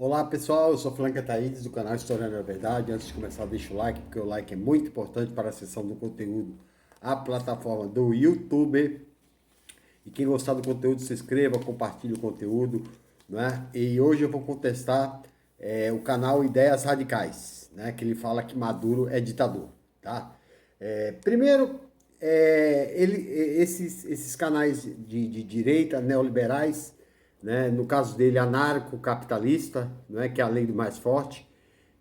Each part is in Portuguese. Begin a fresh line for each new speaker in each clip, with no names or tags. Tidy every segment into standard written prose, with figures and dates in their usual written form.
Olá pessoal, eu sou Franca Thaídes do canal Historiando a Verdade. Antes de começar, deixa o like, porque o like é muito importante para a acessão do conteúdo à plataforma do YouTube. E quem gostar do conteúdo, se inscreva, compartilhe o conteúdo, né? E hoje eu vou contestar o canal Ideias Radicais, né? Que ele fala que Maduro é ditador, tá? Primeiro, esses canais de direita, neoliberais, né? No caso dele, anarcocapitalista, não é que é a lei do mais forte.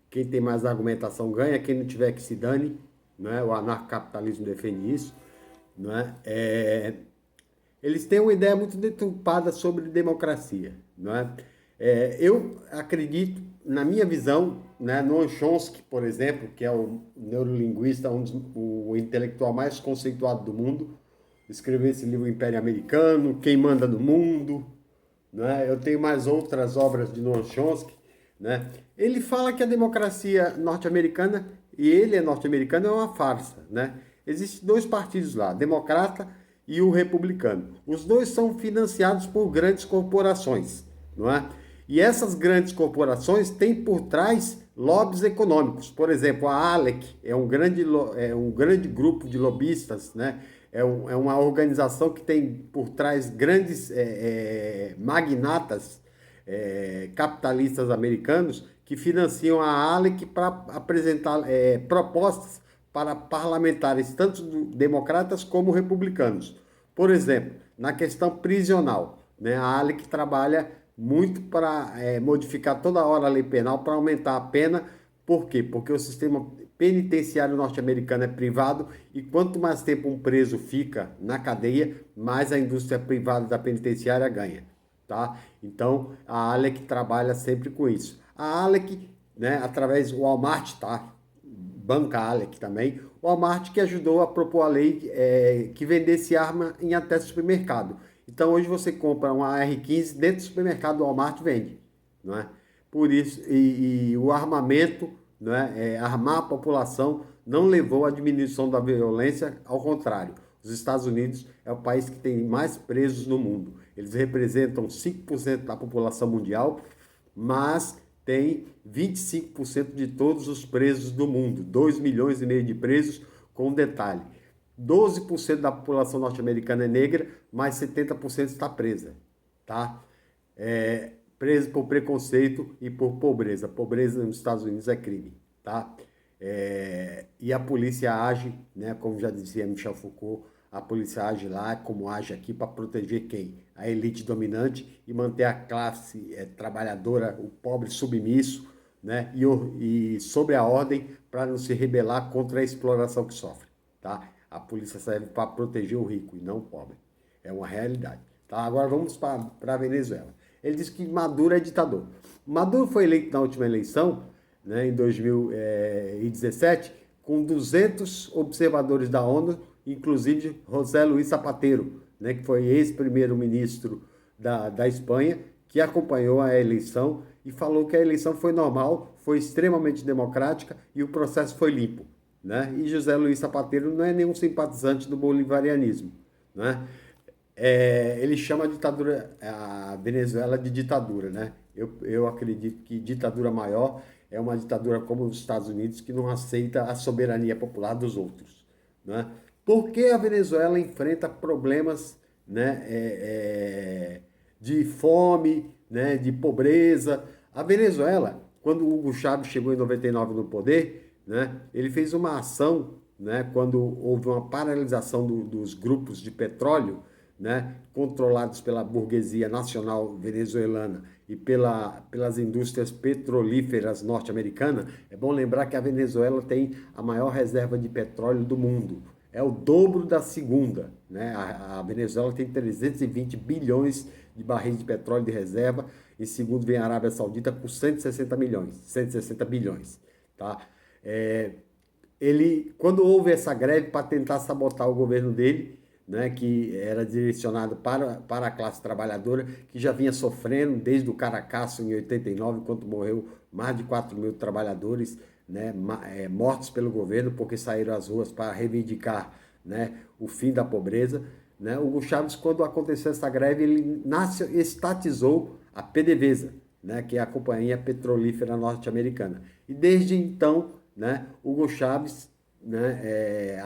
Quem tem mais argumentação ganha, quem não tiver que se dane, não é? O anarcocapitalismo defende isso, não é? Eles têm uma ideia muito deturpada sobre democracia, não é? Eu acredito, na minha visão, né, Noam Chomsky, por exemplo, que é o neurolinguista, o intelectual mais conceituado do mundo, escreveu esse livro Império Americano, Quem Manda no Mundo, né? Eu tenho mais outras obras de Noam Chomsky, né? Ele fala que a democracia norte-americana, e ele é norte-americano, é uma farsa, né? Existem dois partidos lá, democrata e o republicano. Os dois são financiados por grandes corporações, não é? E essas grandes corporações têm por trás lobbies econômicos. Por exemplo, a ALEC é um grande grupo de lobistas, né? É uma organização que tem por trás grandes magnatas capitalistas americanos que financiam a ALEC para apresentar propostas para parlamentares, tanto democratas como republicanos. Por exemplo, na questão prisional, né, a ALEC trabalha muito para modificar toda hora a lei penal para aumentar a pena. Por quê? Porque o sistema penitenciário norte-americano é privado e quanto mais tempo um preso fica na cadeia, mais a indústria privada da penitenciária ganha. Tá? Então, a ALEC trabalha sempre com isso. A ALEC, né, através do Walmart, tá? Banca ALEC também, o Walmart que ajudou a propor a lei que vendesse arma em até supermercado. Então, hoje você compra uma AR-15 dentro do supermercado do Walmart vende, não é? Por isso, e o armamento, né, armar a população não levou à diminuição da violência, ao contrário. Os Estados Unidos é o país que tem mais presos no mundo. Eles representam 5% da população mundial, mas tem 25% de todos os presos do mundo, 2,5 milhões de presos, com um detalhe. 12% da população norte-americana é negra, mas 70% está presa, tá? Preso por preconceito e por pobreza. Pobreza nos Estados Unidos é crime, tá? E a polícia age, né, como já dizia Michel Foucault, a polícia age lá como age aqui para proteger quem? A elite dominante e manter a classe trabalhadora, o pobre submisso, né, e sobre a ordem para não se rebelar contra a exploração que sofre, tá? A polícia serve para proteger o rico e não o pobre. É uma realidade. Tá? Agora vamos para a Venezuela. Ele disse que Maduro é ditador. Maduro foi eleito na última eleição, né, em 2017, com 200 observadores da ONU, inclusive José Luiz Zapatero, né, que foi ex-primeiro-ministro da Espanha, que acompanhou a eleição e falou que a eleição foi normal, foi extremamente democrática e o processo foi limpo. Né? E José Luiz Zapatero não é nenhum simpatizante do bolivarianismo. Né? Ele chama a Venezuela de ditadura. Né? Eu acredito que ditadura maior é uma ditadura como os Estados Unidos, que não aceita a soberania popular dos outros. Né? Por que a Venezuela enfrenta problemas, né, de fome, né, de pobreza? A Venezuela, quando o Hugo Chávez chegou em 99 no poder, né, ele fez uma ação, né, quando houve uma paralisação dos grupos de petróleo, né, controlados pela burguesia nacional venezuelana e pelas indústrias petrolíferas norte-americanas. É bom lembrar que a Venezuela tem a maior reserva de petróleo do mundo. É o dobro da segunda. Né? A Venezuela tem 320 bilhões de barris de petróleo de reserva. Em segundo vem a Arábia Saudita com 160 bilhões. Tá? Quando houve essa greve para tentar sabotar o governo dele, né, que era direcionado para a classe trabalhadora, que já vinha sofrendo desde o Caracaço em 89, quando morreu mais de 4 mil trabalhadores, né, mortos pelo governo porque saíram às ruas para reivindicar, né, o fim da pobreza. Né? Hugo Chávez, quando aconteceu essa greve, ele estatizou a PDVSA, né, que é a Companhia Petrolífera Norte-Americana. E desde então, né, Hugo Chávez, né,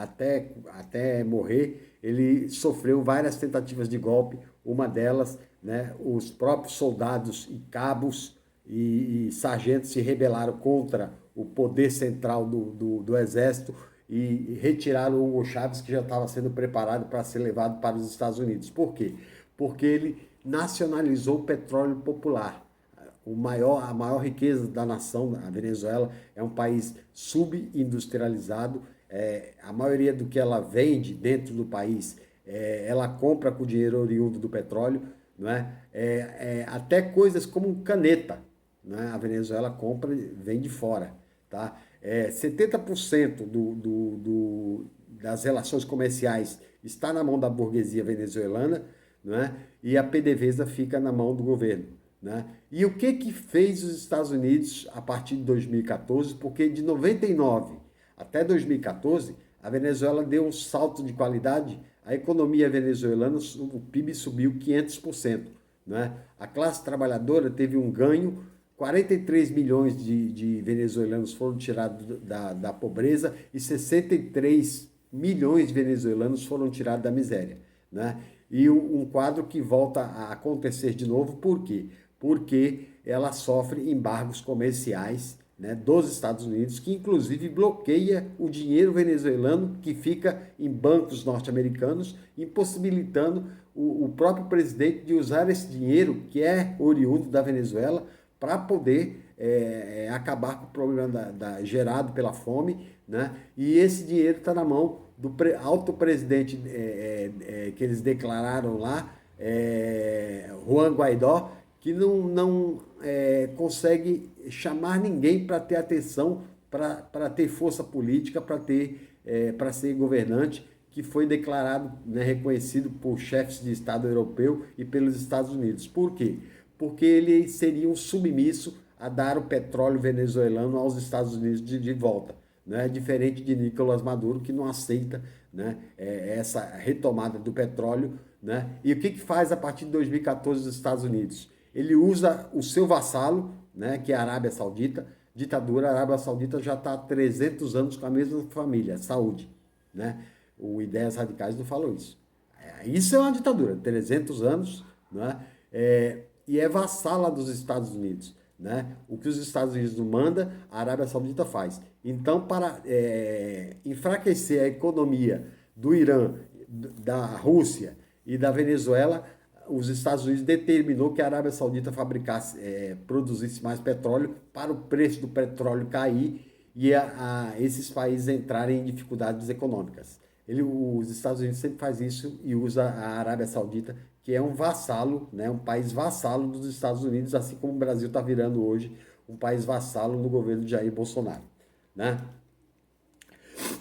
até morrer, ele sofreu várias tentativas de golpe. Uma delas, né, os próprios soldados e cabos e sargentos se rebelaram contra o poder central do exército e retiraram o Hugo Chávez, que já estava sendo preparado para ser levado para os Estados Unidos. Por quê? Porque ele nacionalizou o petróleo popular. A maior riqueza da nação, a Venezuela, é um país subindustrializado. A maioria do que ela vende dentro do país, ela compra com dinheiro oriundo do petróleo, não é? Até coisas como caneta, né? A Venezuela compra e vende fora, tá? 70% das relações comerciais está na mão da burguesia venezuelana, né? E a PDVSA fica na mão do governo, né? E o que fez os Estados Unidos a partir de 2014? Porque de 99 até 2014, a Venezuela deu um salto de qualidade, a economia venezuelana, o PIB subiu 500%, né? A classe trabalhadora teve um ganho, 43 milhões de venezuelanos foram tirados da pobreza e 63 milhões de venezuelanos foram tirados da miséria, né? E um quadro que volta a acontecer de novo, por quê? Porque ela sofre embargos comerciais, né, dos Estados Unidos, que inclusive bloqueia o dinheiro venezuelano que fica em bancos norte-americanos, impossibilitando o próprio presidente de usar esse dinheiro, que é oriundo da Venezuela, para poder acabar com o problema gerado pela fome, né? E esse dinheiro está na mão do alto presidente que eles declararam lá, Juan Guaidó, que não consegue chamar ninguém para ter atenção, para ter força política, para ser governante, que foi declarado, né, reconhecido por chefes de Estado europeu e pelos Estados Unidos. Por quê? Porque ele seria um submisso a dar o petróleo venezuelano aos Estados Unidos de volta, né? Diferente de Nicolás Maduro, que não aceita, né, essa retomada do petróleo, né? E o que faz a partir de 2014 os Estados Unidos? Ele usa o seu vassalo, né, que é a Arábia Saudita, ditadura. A Arábia Saudita já está há 300 anos com a mesma família, Saúde, né? O Ideias Radicais não falou isso. Isso é uma ditadura, 300 anos, né? E é vassala dos Estados Unidos, né? O que os Estados Unidos não mandam, a Arábia Saudita faz. Então, para enfraquecer a economia do Irã, da Rússia e da Venezuela, os Estados Unidos determinou que a Arábia Saudita produzisse mais petróleo para o preço do petróleo cair e esses países entrarem em dificuldades econômicas. Os Estados Unidos sempre faz isso e usa a Arábia Saudita, que é um vassalo, né, um país vassalo dos Estados Unidos, assim como o Brasil está virando hoje um país vassalo no governo de Jair Bolsonaro, né?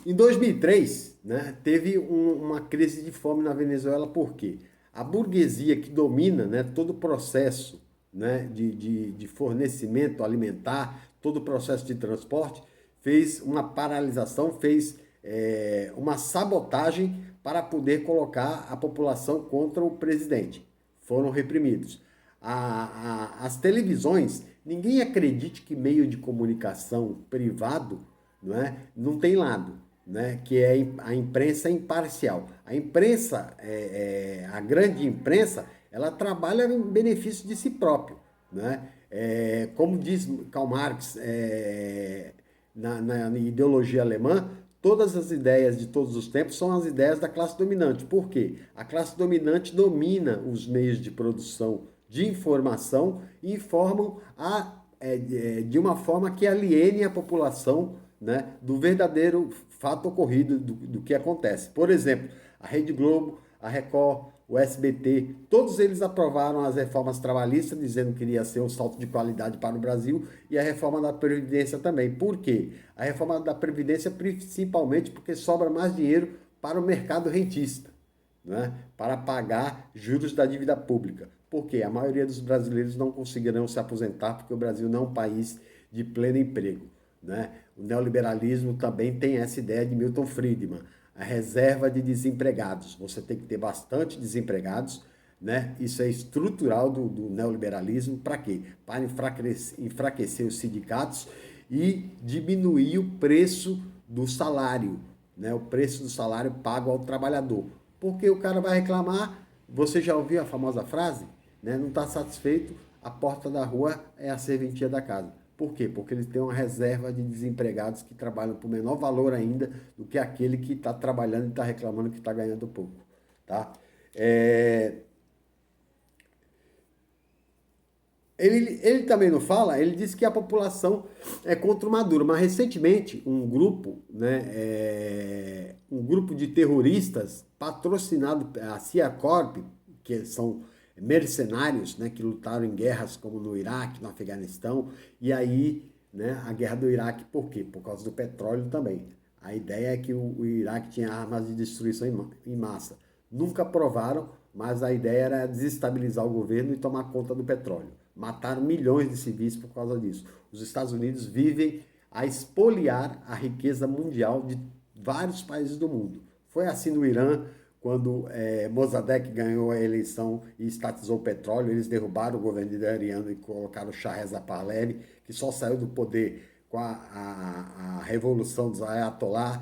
Em 2003, né, teve uma crise de fome na Venezuela. Por quê? A burguesia que domina, né, todo o processo, né, de fornecimento alimentar, todo o processo de transporte, fez uma paralisação, fez uma sabotagem para poder colocar a população contra o presidente. Foram reprimidos. As televisões, ninguém acredite que meio de comunicação privado, não tem lado, né? Que é a imprensa imparcial. A imprensa, a grande imprensa, ela trabalha em benefício de si próprio, né? Como diz Karl Marx, na ideologia alemã, todas as ideias de todos os tempos são as ideias da classe dominante. Por quê? A classe dominante domina os meios de produção de informação e informam de uma forma que aliene a população, né, do verdadeiro fato ocorrido, do que acontece. Por exemplo, a Rede Globo, a Record, o SBT, todos eles aprovaram as reformas trabalhistas, dizendo que iria ser um salto de qualidade para o Brasil, e a reforma da Previdência também. Por quê? A reforma da Previdência principalmente porque sobra mais dinheiro para o mercado rentista, né? Para pagar juros da dívida pública. Porque a maioria dos brasileiros não conseguirão se aposentar, porque o Brasil não é um país de pleno emprego, né? O neoliberalismo também tem essa ideia de Milton Friedman, a reserva de desempregados. Você tem que ter bastante desempregados, né? Isso é estrutural do neoliberalismo. Para quê? Para enfraquecer os sindicatos e diminuir o preço do salário, né? O preço do salário pago ao trabalhador. Porque o cara vai reclamar, você já ouviu a famosa frase, né? Não está satisfeito, a porta da rua é a serventia da casa. Por quê? Porque eles têm uma reserva de desempregados que trabalham por menor valor ainda do que aquele que está trabalhando e está reclamando que está ganhando pouco, tá? É, ele também não fala, ele disse que a população é contra o Maduro, mas recentemente um grupo, né, um grupo de terroristas patrocinado, a CIA Corp, que são mercenários, né, que lutaram em guerras como no Iraque, no Afeganistão, e aí, né, a guerra do Iraque, por quê? Por causa do petróleo também. A ideia é que o Iraque tinha armas de destruição em massa. Nunca provaram, mas a ideia era desestabilizar o governo e tomar conta do petróleo. Mataram milhões de civis por causa disso. Os Estados Unidos vivem a expoliar a riqueza mundial de vários países do mundo. Foi assim no Irã, quando Mossadegh ganhou a eleição e estatizou o petróleo, eles derrubaram o governo iraniano e colocaram o Shah Reza Pahlavi, que só saiu do poder com a revolução dos Ayatollah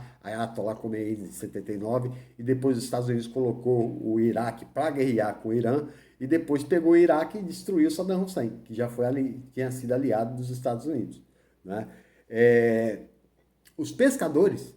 Khomeini em 79, e depois os Estados Unidos colocou o Iraque para guerrear com o Irã, e depois pegou o Iraque e destruiu Saddam Hussein, que já tinha sido aliado dos Estados Unidos, né? Os pescadores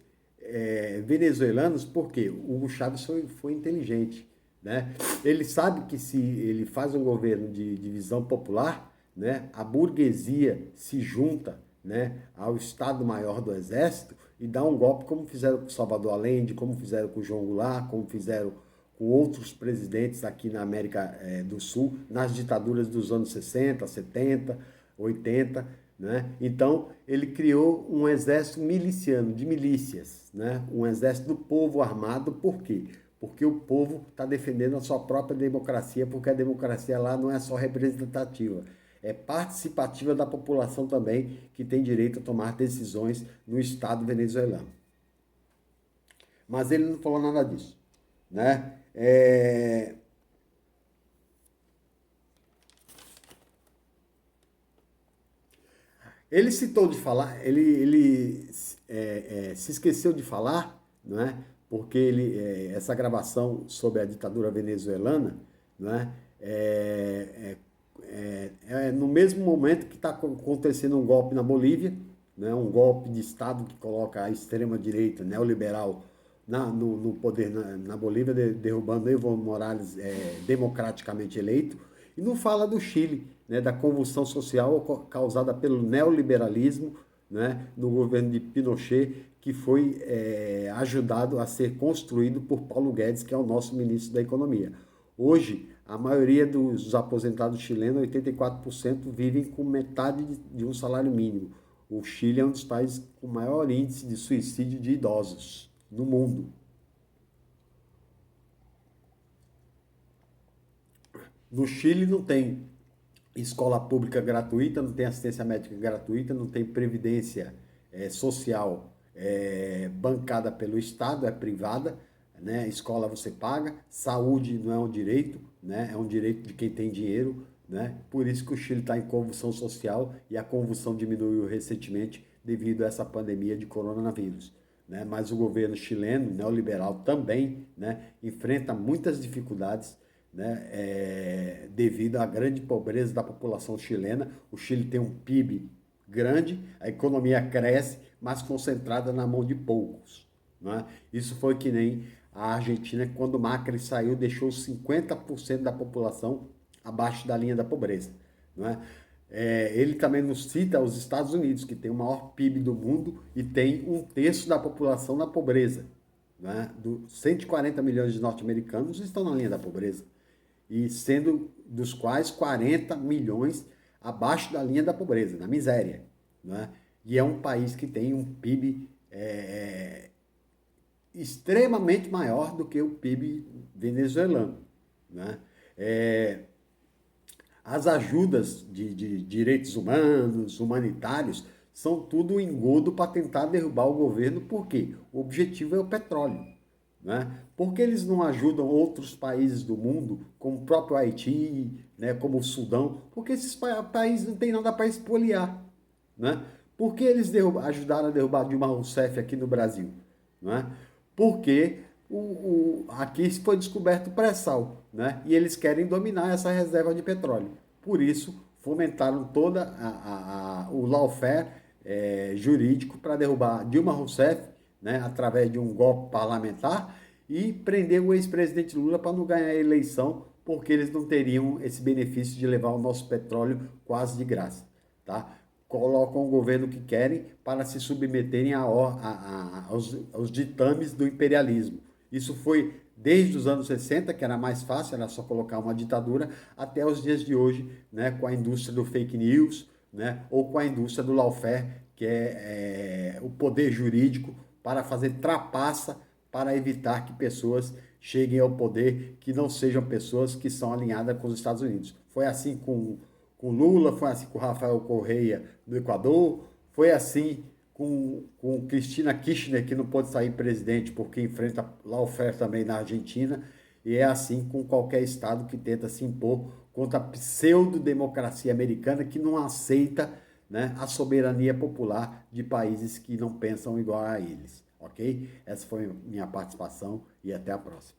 venezuelanos, por quê? O Hugo Chávez foi inteligente, né? Ele sabe que se ele faz um governo de divisão popular, né, a burguesia se junta, né, ao Estado-Maior do Exército e dá um golpe, como fizeram com Salvador Allende, como fizeram com João Goulart, como fizeram com outros presidentes aqui na América do Sul, nas ditaduras dos anos 60, 70, 80, né? Então, ele criou um exército miliciano, de milícias, né? Um exército do povo armado, por quê? Porque o povo está defendendo a sua própria democracia, porque a democracia lá não é só representativa, é participativa da população também, que tem direito a tomar decisões no Estado venezuelano. Mas ele não falou nada disso, né? Ele citou de falar, ele se esqueceu de falar, não é? Porque essa gravação sobre a ditadura venezuelana, não é? No mesmo momento que está acontecendo um golpe na Bolívia, né? Um golpe de Estado que coloca a extrema-direita neoliberal no poder na Bolívia, derrubando Evo Morales democraticamente eleito, e não fala do Chile, né, da convulsão social causada pelo neoliberalismo, né, no governo de Pinochet, que foi ajudado a ser construído por Paulo Guedes, que é o nosso ministro da Economia. Hoje, a maioria dos aposentados chilenos, 84%, vivem com metade de um salário mínimo. O Chile é um dos países com maior índice de suicídio de idosos no mundo. No Chile não tem escola pública gratuita, não tem assistência médica gratuita, não tem previdência social bancada pelo Estado, é privada, né? Escola você paga, saúde não é um direito, né? É um direito de quem tem dinheiro, né? Por isso que o Chile está em convulsão social, e a convulsão diminuiu recentemente devido a essa pandemia de coronavírus, né? Mas o governo chileno, neoliberal também, né, enfrenta muitas dificuldades, né, devido à grande pobreza da população chilena. O Chile tem um PIB grande, a economia cresce, mas concentrada na mão de poucos, né? Isso foi que nem a Argentina, quando Macri saiu, deixou 50% da população abaixo da linha da pobreza, né? Ele também nos cita os Estados Unidos, que tem o maior PIB do mundo e tem 1/3 da população na pobreza, né? 140 milhões de norte-americanos estão na linha da pobreza, e sendo dos quais 40 milhões abaixo da linha da pobreza, na miséria, né? E é um país que tem um PIB extremamente maior do que o PIB venezuelano, né? As ajudas de direitos humanos, humanitários, são tudo engodo para tentar derrubar o governo, porque o objetivo é o petróleo, né? Por que eles não ajudam outros países do mundo, como o próprio Haiti, né, como o Sudão? Porque esses países não têm nada para expoliar, né? Por que eles ajudaram a derrubar Dilma Rousseff aqui no Brasil? Né? Porque aqui foi descoberto pré-sal, né? E eles querem dominar essa reserva de petróleo. Por isso, fomentaram toda o lawfare jurídico para derrubar Dilma Rousseff, né, através de um golpe parlamentar, e prender o ex-presidente Lula para não ganhar a eleição, porque eles não teriam esse benefício de levar o nosso petróleo quase de graça. Tá? Colocam o governo que querem para se submeterem aos ditames do imperialismo. Isso foi desde os anos 60, que era mais fácil, era só colocar uma ditadura, até os dias de hoje, né, com a indústria do fake news, né, ou com a indústria do lawfare, que é o poder jurídico para fazer trapaça, para evitar que pessoas cheguem ao poder que não sejam pessoas que são alinhadas com os Estados Unidos. Foi assim com Lula, foi assim com Rafael Correia do Equador, foi assim com Cristina Kirchner, que não pode sair presidente porque enfrenta lawfare também na Argentina, e é assim com qualquer Estado que tenta se impor contra a pseudo-democracia americana, que não aceita, né, a soberania popular de países que não pensam igual a eles. Ok? Essa foi minha participação e até a próxima.